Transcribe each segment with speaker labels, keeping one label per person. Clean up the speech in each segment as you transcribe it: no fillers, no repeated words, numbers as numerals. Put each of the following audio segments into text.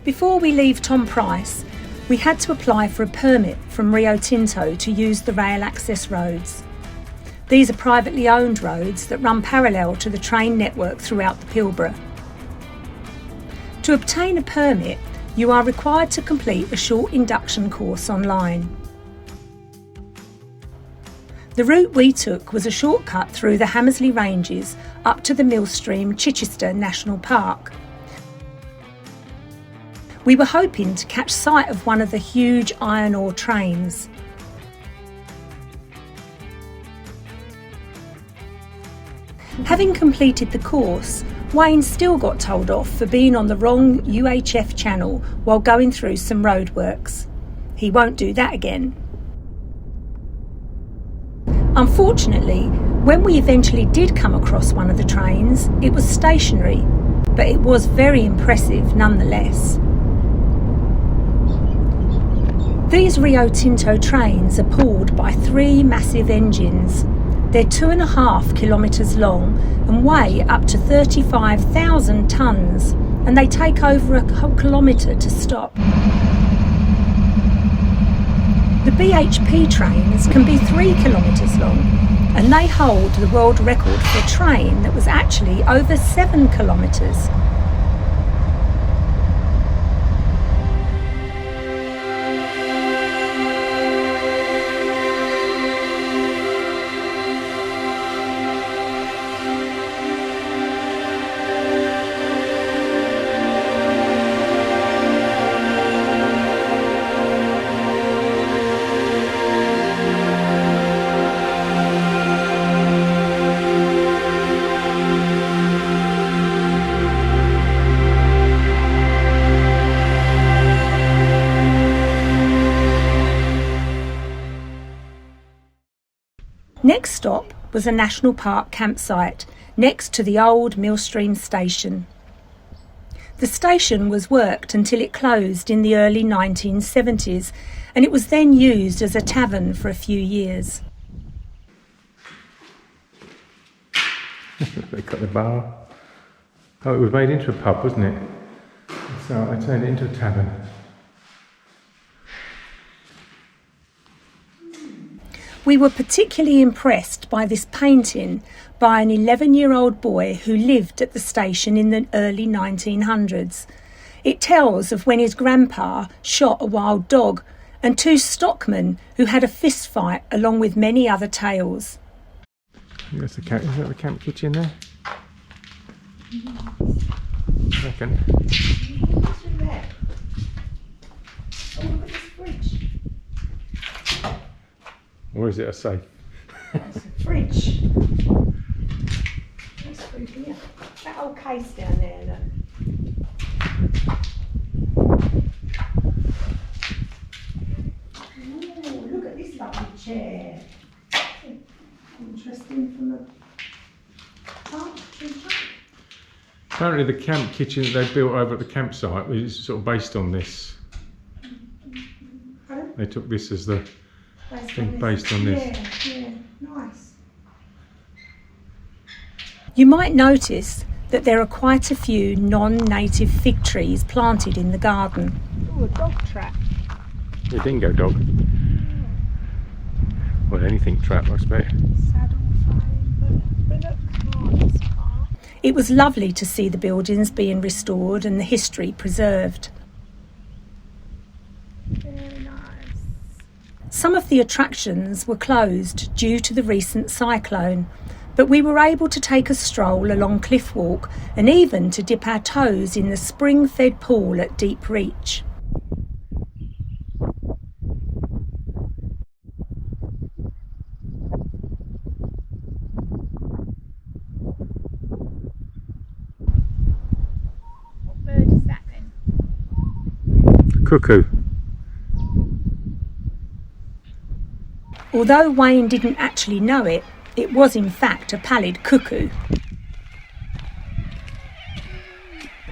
Speaker 1: Before we leave Tom Price, we had to apply for a permit from Rio Tinto to use the rail access roads. These are privately owned roads that run parallel to the train network throughout the Pilbara. To obtain a permit, you are required to complete a short induction course online. The route we took was a shortcut through the Hamersley Ranges up to the Millstream Chichester National Park. We were hoping to catch sight of one of the huge iron ore trains. Having completed the course, Wayne still got told off for being on the wrong UHF channel while going through some roadworks. He won't do that again. Unfortunately, when we eventually did come across one of the trains, it was stationary, but it was very impressive nonetheless. These Rio Tinto trains are pulled by 3 massive engines. They're 2.5 kilometres long and weigh up to 35,000 tonnes, and they take over a whole kilometre to stop. The BHP trains can be 3 kilometres long, and they hold the world record for a train that was actually over 7 kilometres. Next stop was a national park campsite next to the old Millstream station. The station was worked until it closed in the early 1970s, and it was then used as a tavern for a few years.
Speaker 2: They got the bar. Oh, it was made into a pub, wasn't it? So they turned it into a tavern.
Speaker 1: We were particularly impressed by this painting by an 11-year-old boy who lived at the station in the early 1900s. It tells of when his grandpa shot a wild dog and 2 stockmen who had a fist fight, along with many other tales.
Speaker 2: That's the camp. Is that the camp kitchen there? I reckon.
Speaker 1: What's in there? Oh, look at this fridge.
Speaker 2: Or is it a safe?
Speaker 1: It's a fridge. What's through here? That old case down there, look. Ooh, look at this lovely chair. Interesting from the top.
Speaker 2: Apparently the camp kitchen that they built over at the campsite was sort of based on this.
Speaker 1: Pardon?
Speaker 2: They took this as the thing based on this.
Speaker 1: Yeah, nice. You might notice that there are quite a few non-native fig trees planted in the garden. Oh, a dog trap.
Speaker 2: A dingo dog. Well, anything trap, I suppose.
Speaker 1: It was lovely to see the buildings being restored and the history preserved. Very nice. Some of the attractions were closed due to the recent cyclone, but we were able to take a stroll along Cliff Walk and even to dip our toes in the spring-fed pool at Deep Reach.
Speaker 3: What bird is that then?
Speaker 2: Cuckoo.
Speaker 1: Although Wayne didn't actually know it, it was in fact a pallid cuckoo.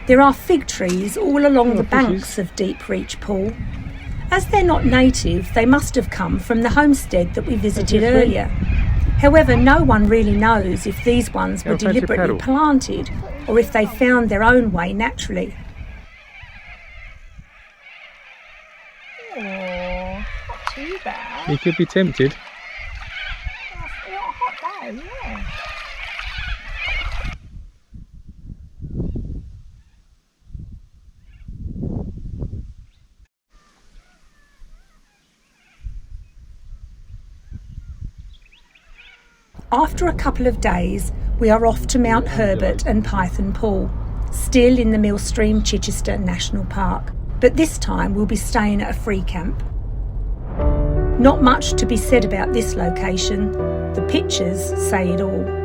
Speaker 1: There are fig trees all along the banks of Deep Reach Pool. As they're not native, they must have come from the homestead that we visited earlier. However, no one really knows if these ones were deliberately planted or if they found their own way naturally.
Speaker 3: bad.
Speaker 2: You could be tempted.
Speaker 3: It's not a hot day, yeah.
Speaker 1: After a couple of days, we are off to Mount Herbert and Python Pool, still in the Millstream Chichester National Park, but this time we'll be staying at a free camp. Not much to be said about this location. The pictures say it all.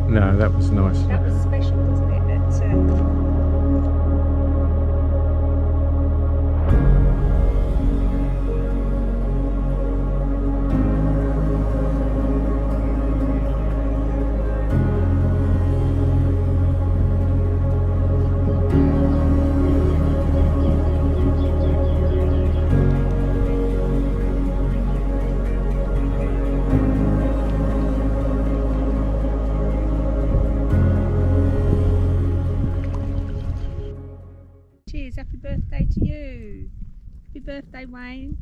Speaker 2: No, that was nice.
Speaker 1: That was special, wasn't it? Cheers, happy birthday to you. Happy birthday, Wayne.